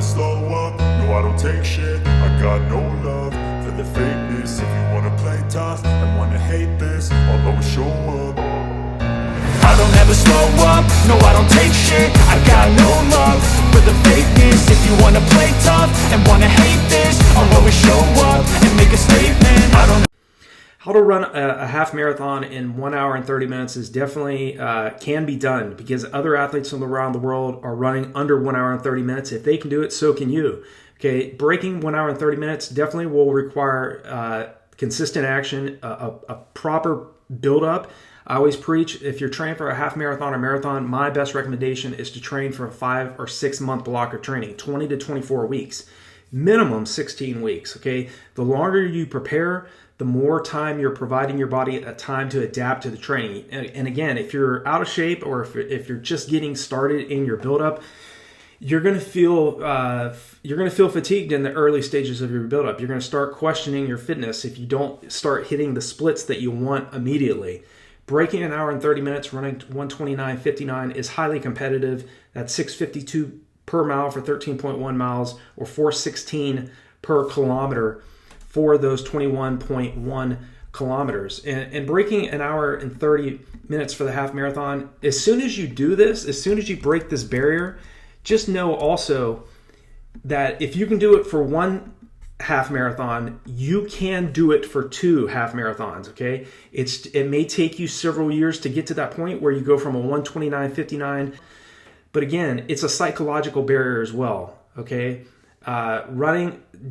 slow up, no I don't take shit. I got no love for the fakeness. If you wanna play tough and wanna hate this, I'll always show up. I don't ever slow up, no I don't take shit. I got no love for the fakeness. If you wanna play tough and wanna hate this, I'll always show up and make a statement. I don't. How to run a half marathon in 1 hour and 30 minutes is definitely can be done, because other athletes from around the world are running under 1 hour and 30 minutes. If they can do it, so can you. Okay, breaking 1 hour and 30 minutes definitely will require consistent action, a proper build-up. I always preach, if you're training for a half marathon or marathon, my best recommendation is to train for a 5 or 6 month block of training, 20 to 24 weeks, minimum 16 weeks. Okay, the longer you prepare, the more time you're providing your body a time to adapt to the training. And again, if you're out of shape, or if you're just getting started in your buildup, you're going to feel fatigued in the early stages of your buildup. You're going to start questioning your fitness if you don't start hitting the splits that you want immediately. Breaking 1 hour and 30 minutes running 1:29:59 is highly competitive. That's 6:52 per mile for 13.1 miles, or 4:16 per kilometer for those 21.1 kilometers. And breaking 1 hour and 30 minutes for the half marathon, as soon as you do this, as soon as you break this barrier, just know also that if you can do it for one half marathon, you can do it for 2 half marathons. Okay, it may take you several years to get to that point where you go from a 1:29:59, but again, it's a psychological barrier as well. Okay,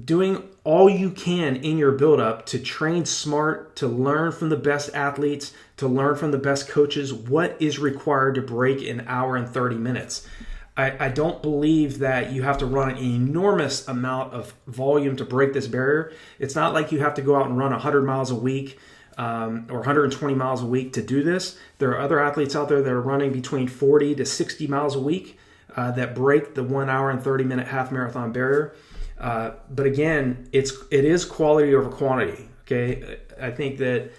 doing all you can in your buildup to train smart, to learn from the best athletes, to learn from the best coaches what is required to break 1 hour and 30 minutes. I don't believe that you have to run an enormous amount of volume to break this barrier. It's not like you have to go out and run 100 miles a week or 120 miles a week to do this. There are other athletes out there that are running between 40 to 60 miles a week that break the 1 hour and 30 minute half marathon barrier. But again, it is quality over quantity. Okay, I think that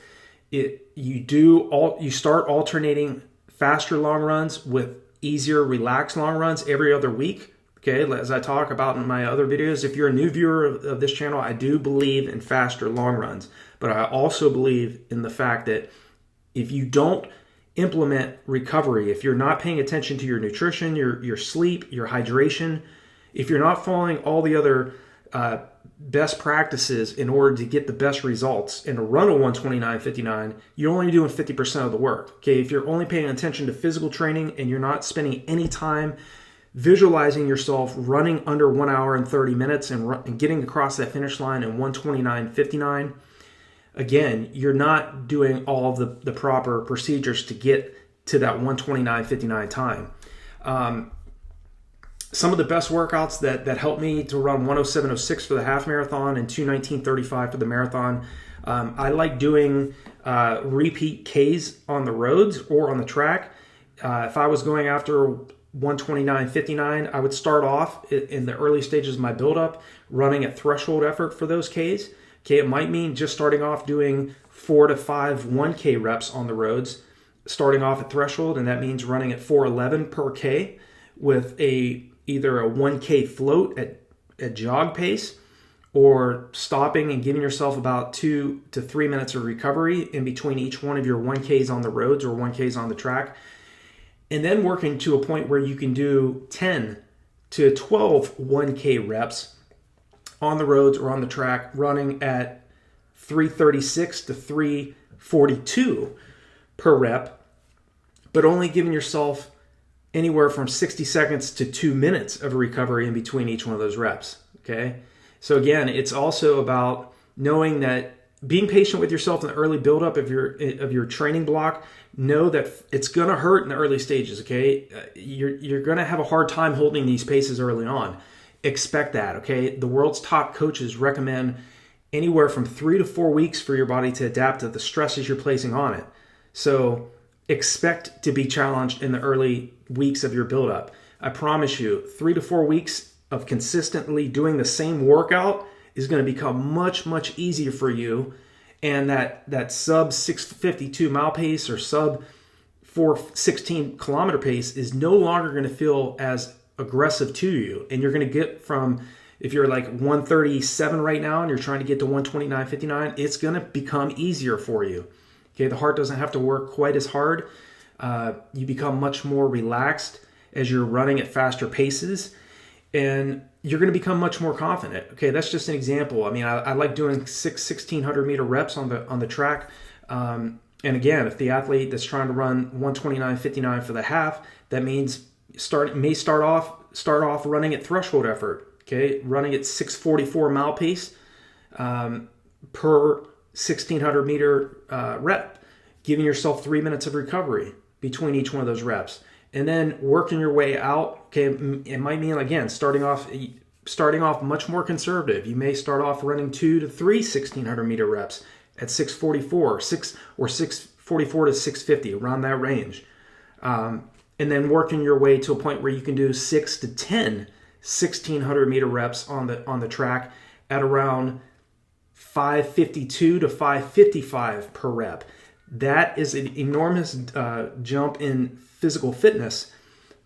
you start alternating faster long runs with easier relaxed long runs every other week. Okay, as I talk about in my other videos, if you're a new viewer of this channel, I do believe in faster long runs, but I also believe in the fact that if you don't implement recovery, if you're not paying attention to your nutrition, your sleep, your hydration, if you're not following all the other best practices in order to get the best results and to run a 1:29:59, you're only doing 50% of the work. Okay, if you're only paying attention to physical training and you're not spending any time visualizing yourself running under 1 hour and 30 minutes and getting across that finish line in 1:29:59, again, you're not doing all of the proper procedures to get to that 1:29:59 time. Some of the best workouts that helped me to run 1:07:06 for the half marathon and 2:19:35 for the marathon. I like doing repeat Ks on the roads or on the track. If I was going after 1:29:59, I would start off in the early stages of my buildup running at threshold effort for those Ks. Okay, it might mean just starting off doing 4 to 5 1K reps on the roads, starting off at threshold, and that means running at 4:11 per K with either a 1K float at jog pace, or stopping and giving yourself about 2 to 3 minutes of recovery in between each one of your 1Ks on the roads or 1Ks on the track, and then working to a point where you can do 10 to 12 1K reps on the roads or on the track, running at 3:36 to 3:42 per rep, but only giving yourself anywhere from 60 seconds to 2 minutes of recovery in between each one of those reps. Okay, so again, it's also about knowing that being patient with yourself in the early buildup of your training block. Know that it's going to hurt in the early stages. Okay, you're going to have a hard time holding these paces early on. Expect that. Okay, the world's top coaches recommend anywhere from 3 to 4 weeks for your body to adapt to the stresses you're placing on it. So expect to be challenged in the early weeks of your buildup. I promise you, 3 to 4 weeks of consistently doing the same workout is going to become much, much easier for you. And that sub 6:52 mile pace or sub 4:16 kilometer pace is no longer going to feel as aggressive to you. And you're going to get from, if you're like 137 right now and you're trying to get to 129.59, it's going to become easier for you. Okay, the heart doesn't have to work quite as hard. You become much more relaxed as you're running at faster paces, and you're going to become much more confident. Okay, that's just an example. I mean, I like doing 1,600 meter reps on the track. And again, if the athlete that's trying to run 129.59 for the half, that means may start off running at threshold effort. Okay, running at 6:44 mile pace per 1,600 meter rep, giving yourself 3 minutes of recovery between each one of those reps, and then working your way out. Okay, it might mean, again, starting off much more conservative. You may start off running 2 to 3 1,600 meter reps at 6:44, 6:44 to 6:50, around that range, and then working your way to a point where you can do 6 to 10 1,600 meter reps on the track at around 5:52 to 5:55 per rep. That is an enormous jump in physical fitness,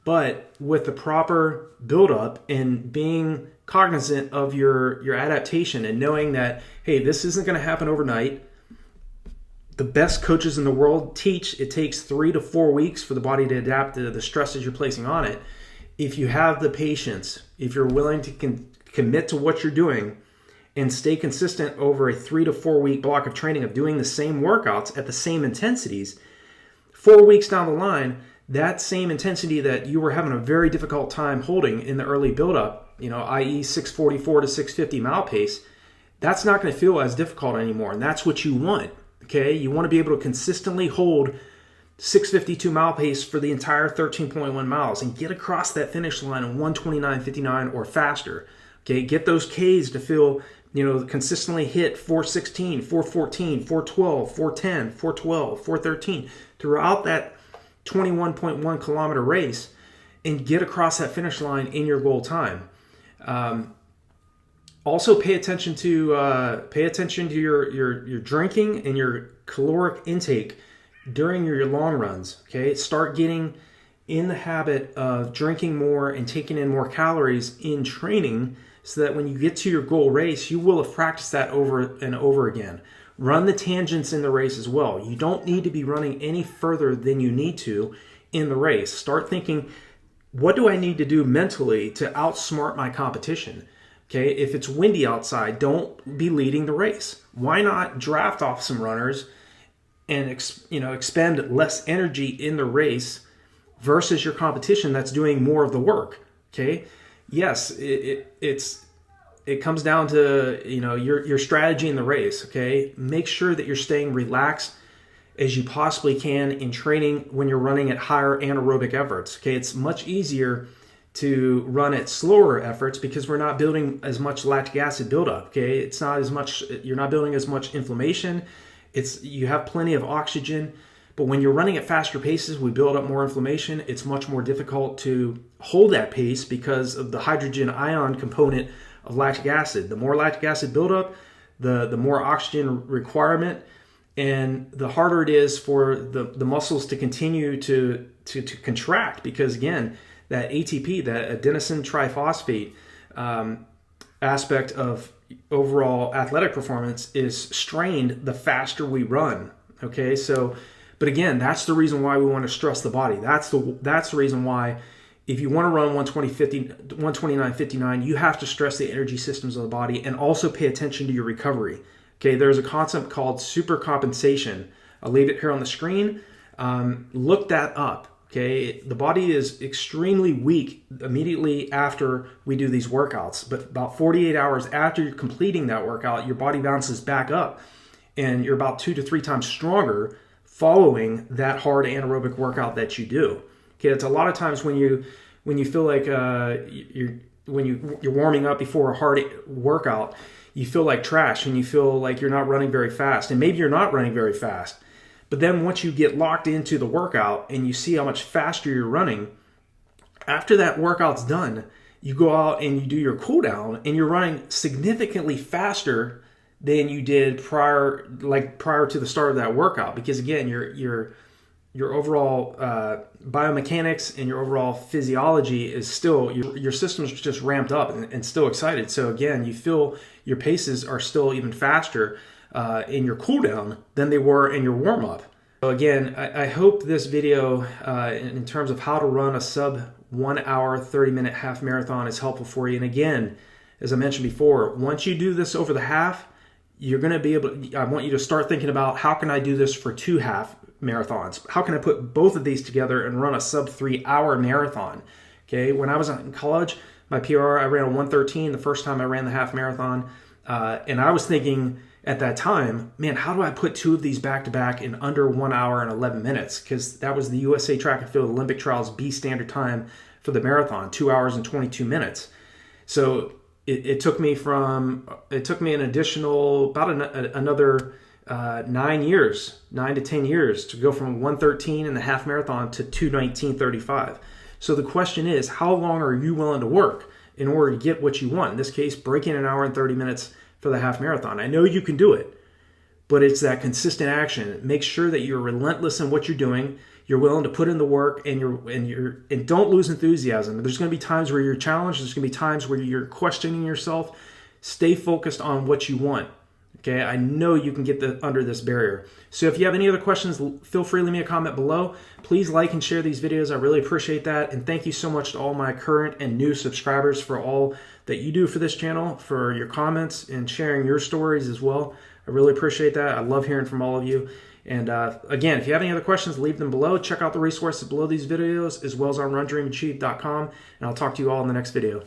but with the proper buildup and being cognizant of your adaptation and knowing that, hey, this isn't going to happen overnight. The best coaches in the world teach it takes 3 to 4 weeks for the body to adapt to the stresses you're placing on it. If you have the patience, if you're willing to commit to what you're doing and stay consistent over a 3 to 4 week block of training of doing the same workouts at the same intensities, 4 weeks down the line, that same intensity that you were having a very difficult time holding in the early buildup, i.e. 6:44 to 6:50 mile pace, that's not going to feel as difficult anymore. And that's what you want. Okay, you want to be able to consistently hold 6:52 mile pace for the entire 13.1 miles and get across that finish line in 129.59 or faster. Okay, get those Ks to feel, consistently hit 4:16, 4:14, 4:12, 4:10, 4:12, 4:13 throughout that 21.1 kilometer race, and get across that finish line in your goal time. Also, pay attention to your drinking and your caloric intake during your long runs. Okay, start getting in the habit of drinking more and taking in more calories in training, so that when you get to your goal race, you will have practiced that over and over again. Run the tangents in the race as well. You don't need to be running any further than you need to in the race. Start thinking, what do I need to do mentally to outsmart my competition? Okay, if it's windy outside, don't be leading the race. Why not draft off some runners and expend less energy in the race versus your competition that's doing more of the work? Okay, yes, it comes down to your strategy in the race. Okay, make sure that you're staying relaxed as you possibly can in training when you're running at higher anaerobic efforts. Okay, it's much easier to run at slower efforts because we're not building as much lactic acid buildup. Okay, it's not as much. You're not building as much inflammation. You have plenty of oxygen. But when you're running at faster paces, we build up more inflammation. It's much more difficult to hold that pace because of the hydrogen ion component of lactic acid. The more lactic acid buildup, the more oxygen requirement, and the harder it is for the muscles to continue to contract, because again, that ATP, that adenosine triphosphate aspect of overall athletic performance is strained the faster we run. Okay, so, but again, that's the reason why we want to stress the body. That's the reason why, if you want to run 129.59, you have to stress the energy systems of the body and also pay attention to your recovery. Okay, there's a concept called supercompensation. I'll leave it here on the screen. Look that up. Okay, the body is extremely weak immediately after we do these workouts, but about 48 hours after you're completing that workout, your body bounces back up, and you're about 2 to 3 times stronger following that hard anaerobic workout that you do. Okay, it's a lot of times when you feel like you're warming up before a hard workout, you feel like trash and you feel like you're not running very fast, and maybe you're not running very fast. But then once you get locked into the workout and you see how much faster you're running, after that workout's done, you go out and you do your cool down and you're running significantly faster than you did prior to the start of that workout, because again, your your overall biomechanics and your overall physiology is still, your system's just ramped up and still excited. So again, you feel your paces are still even faster in your cool down than they were in your warm up. So again, I hope this video in terms of how to run a sub 1 hour, 30-minute half marathon is helpful for you. And again, as I mentioned before, once you do this over the half, you're going to be able to, I want you to start thinking about, how can I do this for 2 half marathons? How can I put both of these together and run a sub 3 hour marathon? Okay, when I was in college, my PR, I ran a 1:13 the first time I ran the half marathon. And I was thinking at that time, man, how do I put 2 of these back to back in under 1 hour and 11 minutes? Because that was the USA Track and Field Olympic Trials B standard time for the marathon, 2 hours and 22 minutes. So it took me an additional, about another 9 to 10 years to go from 1:13 in the half marathon to 2:19:35. So the question is, how long are you willing to work in order to get what you want? In this case, breaking 1 hour and 30 minutes for the half marathon. I know you can do it, but it's that consistent action. Make sure that you're relentless in what you're doing. You're willing to put in the work, and don't lose enthusiasm. There's going to be times where you're challenged. There's going to be times where you're questioning yourself. Stay focused on what you want. Okay, I know you can get under this barrier. So if you have any other questions, feel free to leave me a comment below. Please like and share these videos. I really appreciate that. And thank you so much to all my current and new subscribers for all that you do for this channel, for your comments and sharing your stories as well. I really appreciate that. I love hearing from all of you. And again, if you have any other questions, leave them below. Check out the resources below these videos, as well as on RunDreamAchieve.com. And I'll talk to you all in the next video.